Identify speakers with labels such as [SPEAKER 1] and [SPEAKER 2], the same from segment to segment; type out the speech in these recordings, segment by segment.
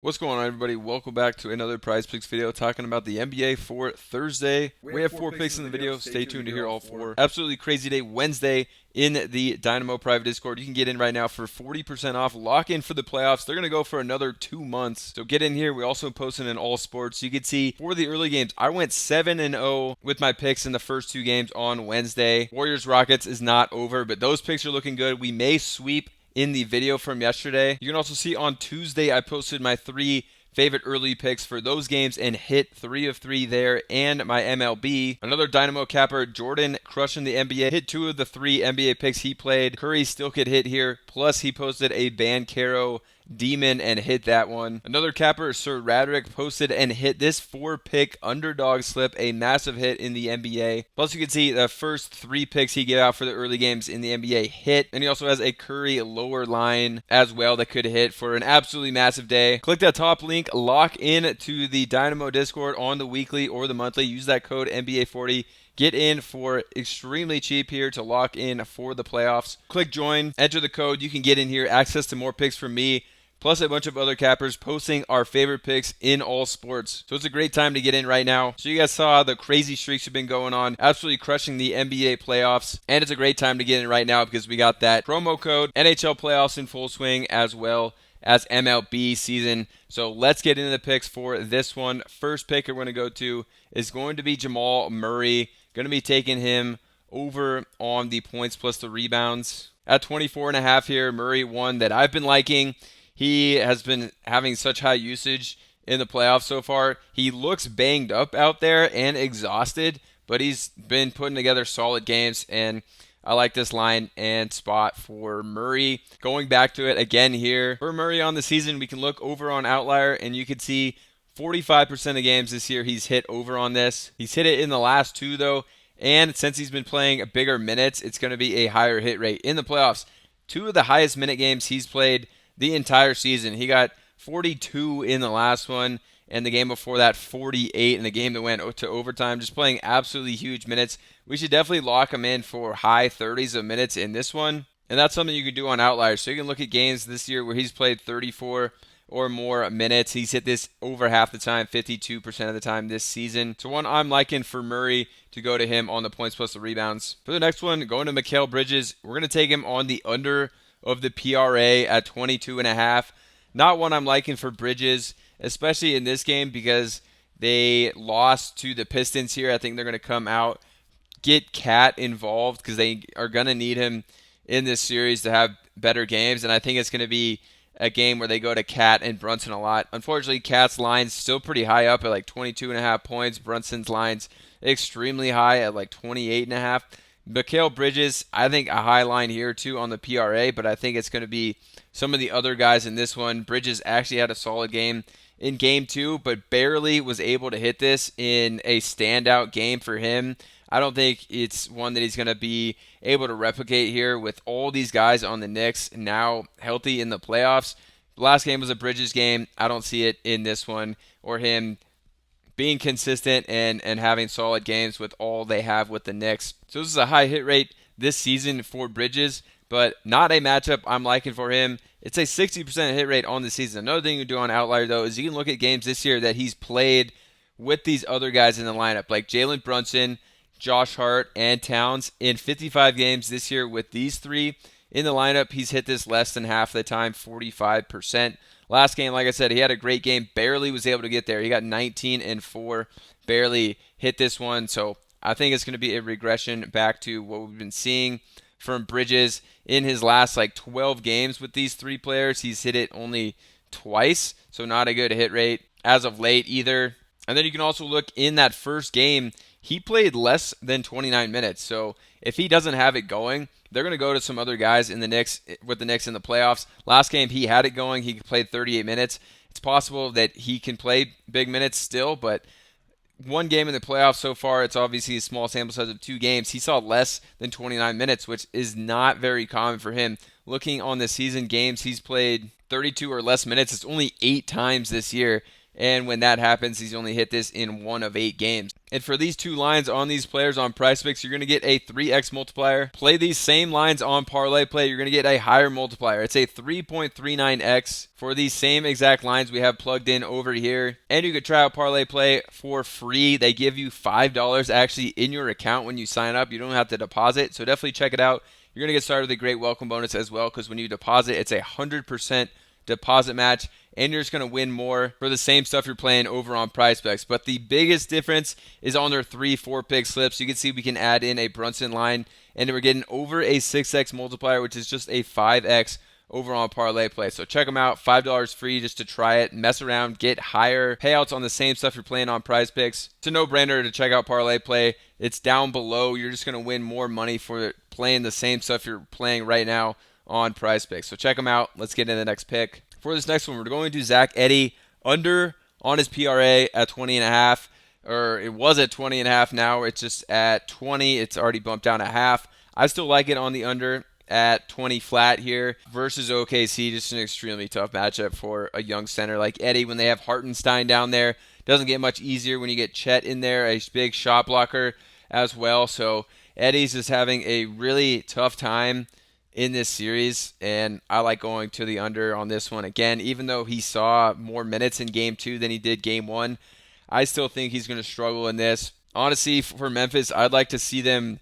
[SPEAKER 1] What's going on, everybody? Welcome back to another Prizepicks video talking about the NBA for Thursday. We have four picks in the video. Stay tuned to hear all four. Absolutely crazy day Wednesday in the Dynamo private Discord. You can get in right now for 40% off. Lock in for the playoffs. They're going to go for another 2 months. So get in here. We also posted in all sports. You can see for the early games, I went 7-0 with my picks in the first 2 games on Wednesday. Warriors Rockets is not over, but those picks are looking good. We may sweep in the video from yesterday. You can also see on Tuesday I posted my 3 favorite early picks for those games and hit 3 of 3 there, and my MLB. Another Dynamo capper, Jordan, crushing the NBA. Hit 2 of the 3 NBA picks he played. Curry still could hit here. Plus, he posted a Bancaro Demon and hit that one. Another capper, Sir Radrick, posted and hit this 4-pick underdog slip, a massive hit in the NBA. Plus, you can see the first 3 picks he gave out for the early games in the NBA hit. And he also has a Curry lower line as well that could hit for an absolutely massive day. Click that top link, lock in to the Dynamo Discord on the weekly or the monthly. Use that code NBA40. Get in for extremely cheap here to lock in for the playoffs. Click join, enter the code. You can get in here, access to more picks from me, plus a bunch of other cappers posting our favorite picks in all sports. So it's a great time to get in right now. So you guys saw the crazy streaks have been going on, absolutely crushing the NBA playoffs. And it's a great time to get in right now because we got that promo code NHL playoffs in full swing as well as MLB season. So let's get into the picks for this one. First pick we're going to go to is going to be Jamal Murray. Going to be taking him over on the points plus the rebounds. At 24.5 here, Murray, one that I've been liking. He has been having such high usage in the playoffs so far. He looks banged up out there and exhausted, but he's been putting together solid games, and I like this line and spot for Murray. Going back to it again here. For Murray on the season, we can look over on Outlier, and you can see 45% of games this year he's hit over on this. He's hit it in the last 2, though, and since he's been playing bigger minutes, it's going to be a higher hit rate. In the playoffs, 2 of the highest minute games he's played the entire season. He got 42 in the last one, and the game before that 48 in the game that went to overtime. Just playing absolutely huge minutes. We should definitely lock him in for high 30s of minutes in this one, and that's something you can do on Outliers. So you can look at games this year where he's played 34 or more minutes. He's hit this over half the time, 52% of the time this season. So one I'm liking for Murray to go to him on the points plus the rebounds. For the next one, going to Mikal Bridges, we're going to take him on the under of the PRA at 22.5. Not one I'm liking for Bridges, especially in this game because they lost to the Pistons here. I think they're going to come out, get Cat involved because they are going to need him in this series to have better games, and I think it's going to be a game where they go to Cat and Brunson a lot. Unfortunately, Cat's line's still pretty high up at like 22.5 points. Brunson's line's extremely high at like 28.5. Mikal Bridges, I think a high line here too on the PRA, but I think it's going to be some of the other guys in this one. Bridges actually had a solid game in game 2, but barely was able to hit this in a standout game for him. I don't think it's one that he's going to be able to replicate here with all these guys on the Knicks now healthy in the playoffs. The last game was a Bridges game. I don't see it in this one or him being consistent and having solid games with all they have with the Knicks. So this is a high hit rate this season for Bridges, but not a matchup I'm liking for him. It's a 60% hit rate on the season. Another thing you do on Outlier, though, is you can look at games this year that he's played with these other guys in the lineup, like Jalen Brunson, Josh Hart, and Towns. In 55 games this year with these 3 in the lineup, he's hit this less than half the time, 45%. Last game, like I said, he had a great game. Barely was able to get there. He got 19 and 4. Barely hit this one. So I think it's going to be a regression back to what we've been seeing from Bridges in his last like 12 games with these 3 players. He's hit it only twice. So not a good hit rate as of late either. And then you can also look in that first game, he played less than 29 minutes. So if he doesn't have it going, they're going to go to some other guys in the Knicks with the Knicks in the playoffs. Last game, he had it going. He played 38 minutes. It's possible that he can play big minutes still, but one game in the playoffs so far, it's obviously a small sample size of 2 games. He saw less than 29 minutes, which is not very common for him. Looking on the season games, he's played 32 or less minutes. It's only 8 times this year, And when that happens, he's only hit this in 1 of 8 games. And for these 2 lines on these players on Prizepicks, you're going to get a 3x multiplier. Play these same lines on parlay play, you're going to get a higher multiplier. It's a 3.39x for these same exact lines we have plugged in over here. And you could try out parlay play for free. They give you $5 actually in your account when you sign up. You don't have to deposit, so definitely check it out. You're going to get started with a great welcome bonus as well, because when you deposit, it's a 100% deposit match, and you're just going to win more for the same stuff you're playing over on Prizepicks. But the biggest difference is on their 3-4 pick slips. You can see we can add in a Brunson line, and we're getting over a 6x multiplier, which is just a 5x over on parlay play. So check them out. $5 free just to try it, mess around, get higher payouts on the same stuff you're playing on Prizepicks. It's a no-brainer to check out parlay play. It's down below. You're just going to win more money for playing the same stuff you're playing right now on Prizepicks. So check them out. Let's get into the next pick. For this next one, we're going to Zach Edey under on his PRA at 20.5, or it was at 20.5. Now it's just at 20. It's already bumped down a half. I still like it on the under at 20 flat here versus OKC. Just an extremely tough matchup for a young center like Edey. When they have Hartenstein down there, doesn't get much easier when you get Chet in there, a big shot blocker as well. So Edey's just having a really tough time in this series, and I like going to the under on this one. Again, even though he saw more minutes in Game 2 than he did Game 1, I still think he's going to struggle in this. Honestly, for Memphis, I'd like to see them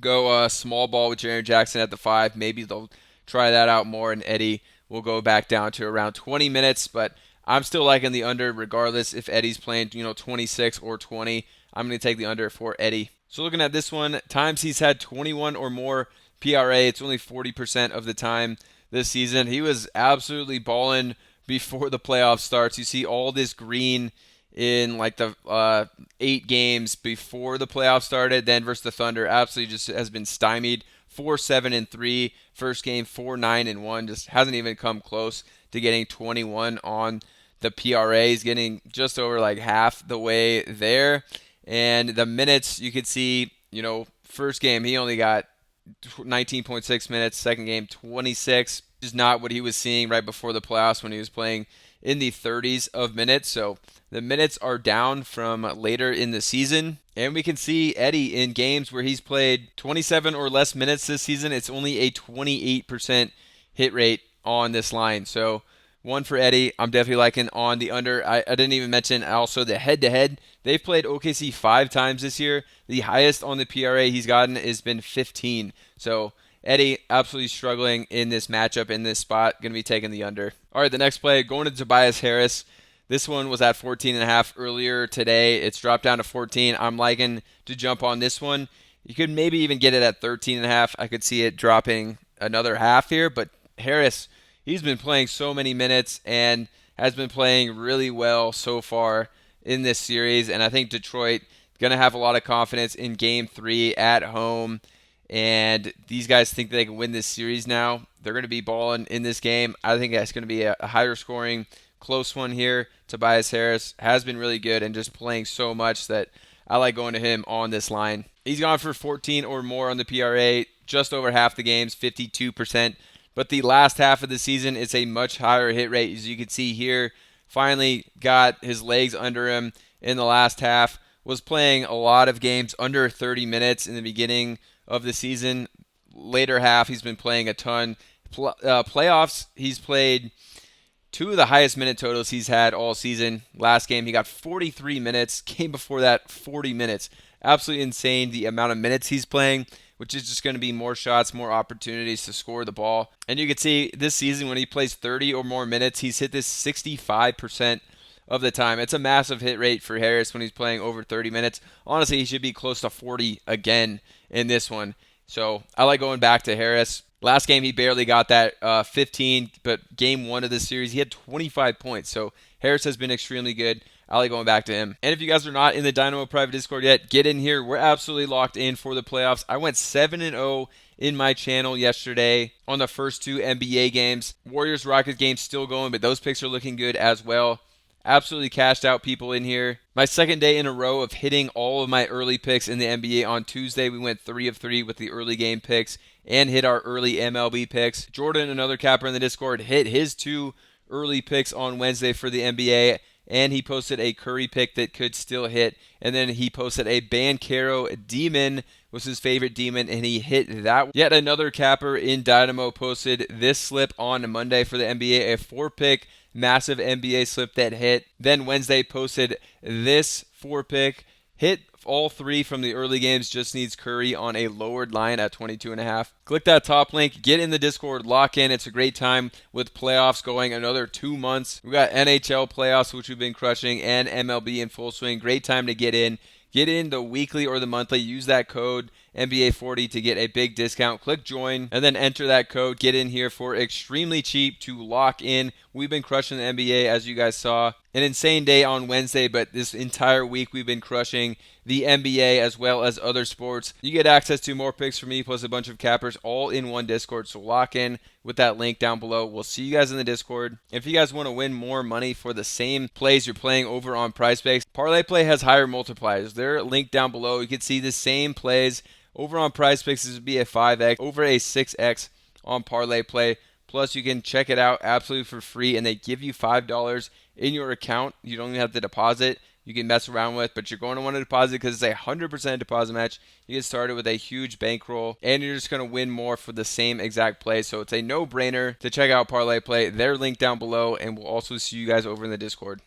[SPEAKER 1] go small ball with Jaren Jackson at the 5. Maybe they'll try that out more, and Edey will go back down to around 20 minutes, but I'm still liking the under regardless if Edey's playing 26 or 20. I'm going to take the under for Edey. So looking at this one, times he's had 21 or more PRA, it's only 40% of the time this season. He was absolutely balling before the playoff starts. You see all this green in like the 8 games before the playoffs started. Then versus the Thunder, absolutely just has been stymied. 4-7-3 first game, 4-9-1. Just hasn't even come close to getting 21 on the PRA. He's getting just over like half the way there. And the minutes, you could see, first game he only got 19.6 minutes. Second game, 26. Is not what he was seeing right before the playoffs when he was playing in the 30s of minutes. So the minutes are down from later in the season. And we can see Edey in games where he's played 27 or less minutes this season. It's only a 28% hit rate on this line. So one for Edey. I'm definitely liking on the under. I didn't even mention also the head-to-head. They've played OKC 5 times this year. The highest on the PRA he's gotten has been 15. So Edey absolutely struggling in this matchup, in this spot. Going to be taking the under. All right, the next play, going to Tobias Harris. This one was at 14.5 earlier today. It's dropped down to 14. I'm liking to jump on this one. You could maybe even get it at 13.5. I could see it dropping another half here, but Harris, he's been playing so many minutes and has been playing really well so far in this series. And I think Detroit going to have a lot of confidence in Game 3 at home. And these guys think they can win this series now. They're going to be balling in this game. I think that's going to be a higher scoring, close one here. Tobias Harris has been really good and just playing so much that I like going to him on this line. He's gone for 14 or more on the PRA, just over half the games, 52%. But the last half of the season, it's a much higher hit rate. As you can see here, finally got his legs under him in the last half. Was playing a lot of games under 30 minutes in the beginning of the season. Later half, he's been playing a ton. Playoffs, he's played 2 of the highest minute totals he's had all season. Last game, he got 43 minutes. Game before that, 40 minutes. Absolutely insane the amount of minutes he's playing, which is just going to be more shots, more opportunities to score the ball. And you can see this season when he plays 30 or more minutes, he's hit this 65% of the time. It's a massive hit rate for Harris when he's playing over 30 minutes. Honestly, he should be close to 40 again in this one. So I like going back to Harris. Last game, he barely got that 15, but game 1 of this series, he had 25 points. So Harris has been extremely good. I like going back to him. And if you guys are not in the Dynamo private Discord yet, get in here. We're absolutely locked in for the playoffs. I went 7-0 in my channel yesterday on the first 2 NBA games. Warriors-Rockets game still going, but those picks are looking good as well. Absolutely cashed out people in here. My second day in a row of hitting all of my early picks in the NBA. On Tuesday, we went 3 of 3 with the early game picks and hit our early MLB picks. Jordan, another capper in the Discord, hit his 2 early picks on Wednesday for the NBA and he posted a Curry pick that could still hit. And then he posted a Bancaro Demon was his favorite demon, and he hit that. Yet another capper in Dynamo posted this slip on Monday for the NBA, a 4-pick massive NBA slip that hit. Then Wednesday posted this 4-pick, hit all 3 from the early games, just needs Curry on a lowered line at 22.5. Click that top link, get in the Discord, lock in. It's a great time with playoffs going another 2 months. We got NHL playoffs, which we've been crushing, and MLB in full swing. Great time to get in. Get in the weekly or the monthly. Use that code NBA40 to get a big discount. Click join and then enter that code. Get in here for extremely cheap to lock in. We've been crushing the NBA, as you guys saw. An insane day on Wednesday, but this entire week we've been crushing the NBA as well as other sports. You get access to more picks from me plus a bunch of cappers all in one Discord. So lock in with that link down below. We'll see you guys in the Discord. If you guys want to win more money for the same plays you're playing over on Prizepicks, Parlay Play has higher multipliers. They're linked down below. You can see the same plays over on Prizepicks. This would be a 5x, over a 6x on Parlay Play. Plus, you can check it out absolutely for free, and they give you $5 in your account. You don't even have to deposit. You can mess around with, but you're going to want to deposit because it's a 100% deposit match. You get started with a huge bankroll, and you're just going to win more for the same exact play. So it's a no-brainer to check out Parlay Play. They're linked down below, and we'll also see you guys over in the Discord.